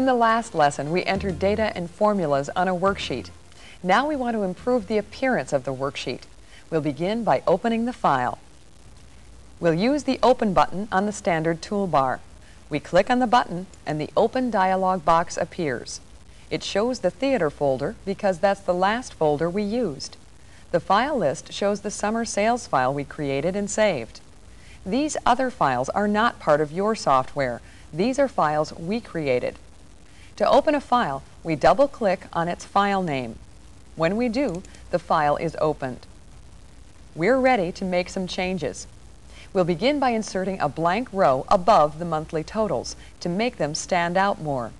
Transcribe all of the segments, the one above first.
In the last lesson, we entered data and formulas on a worksheet. Now we want to improve the appearance of the worksheet. We'll begin by opening the file. We'll use the Open button on the standard toolbar. We click on the button and the Open dialog box appears. It shows the theater folder because that's the last folder we used. The file list shows the summer sales file we created and saved. These other files are not part of your software. These are files we created. To open a file, we double-click on its file name. When we do, the file is opened. We're ready to make some changes. We'll begin by inserting a blank row above the monthly totals to make them stand out more.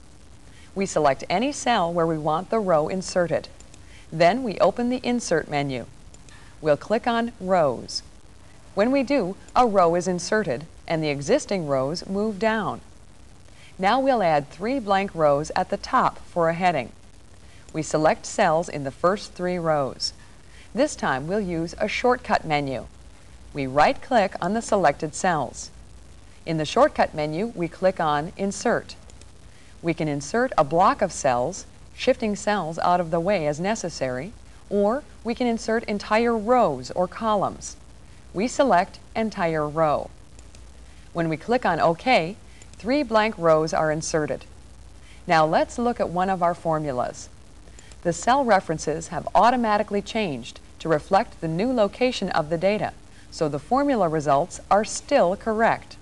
We select any cell where we want the row inserted. Then we open the Insert menu. We'll click on Rows. When we do, a row is inserted and the existing rows move down. Now we'll add 3 blank rows at the top for a heading. We select cells in the first 3 rows. This time we'll use a shortcut menu. We right-click on the selected cells. In the shortcut menu, we click on Insert. We can insert a block of cells, shifting cells out of the way as necessary, or we can insert entire rows or columns. We select Entire Row. When we click on OK, 3 blank rows are inserted. Now let's look at one of our formulas. The cell references have automatically changed to reflect the new location of the data, so the formula results are still correct.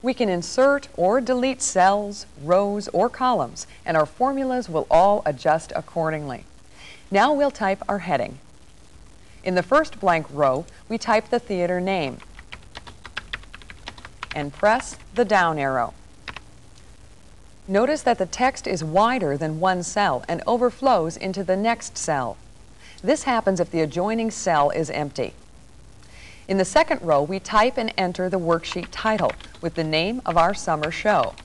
We can insert or delete cells, rows, or columns, and our formulas will all adjust accordingly. Now we'll type our heading. In the first blank row, we type the theater name and press the down arrow. Notice that the text is wider than one cell and overflows into the next cell. This happens if the adjoining cell is empty. In the second row, we type and enter the worksheet title with the name of our summer show.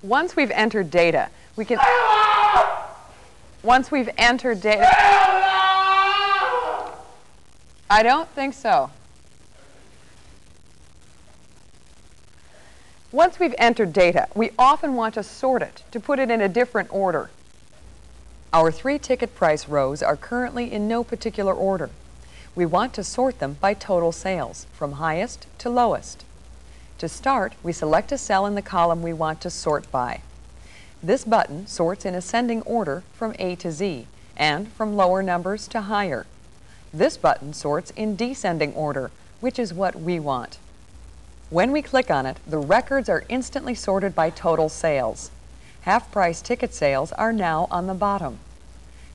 Once we've entered data, we can... Once we've entered data... I don't think so. Once we've entered data, we often want to sort it, to put it in a different order. Our 3 ticket price rows are currently in no particular order. We want to sort them by total sales, from highest to lowest. To start, we select a cell in the column we want to sort by. This button sorts in ascending order from A to Z, and from lower numbers to higher. This button sorts in descending order, which is what we want. When we click on it, the records are instantly sorted by total sales. Half-price ticket sales are now on the bottom.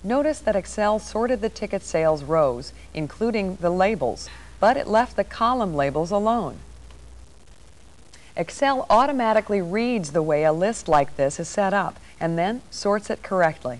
Notice that Excel sorted the ticket sales rows, including the labels, but it left the column labels alone. Excel automatically reads the way a list like this is set up and then sorts it correctly.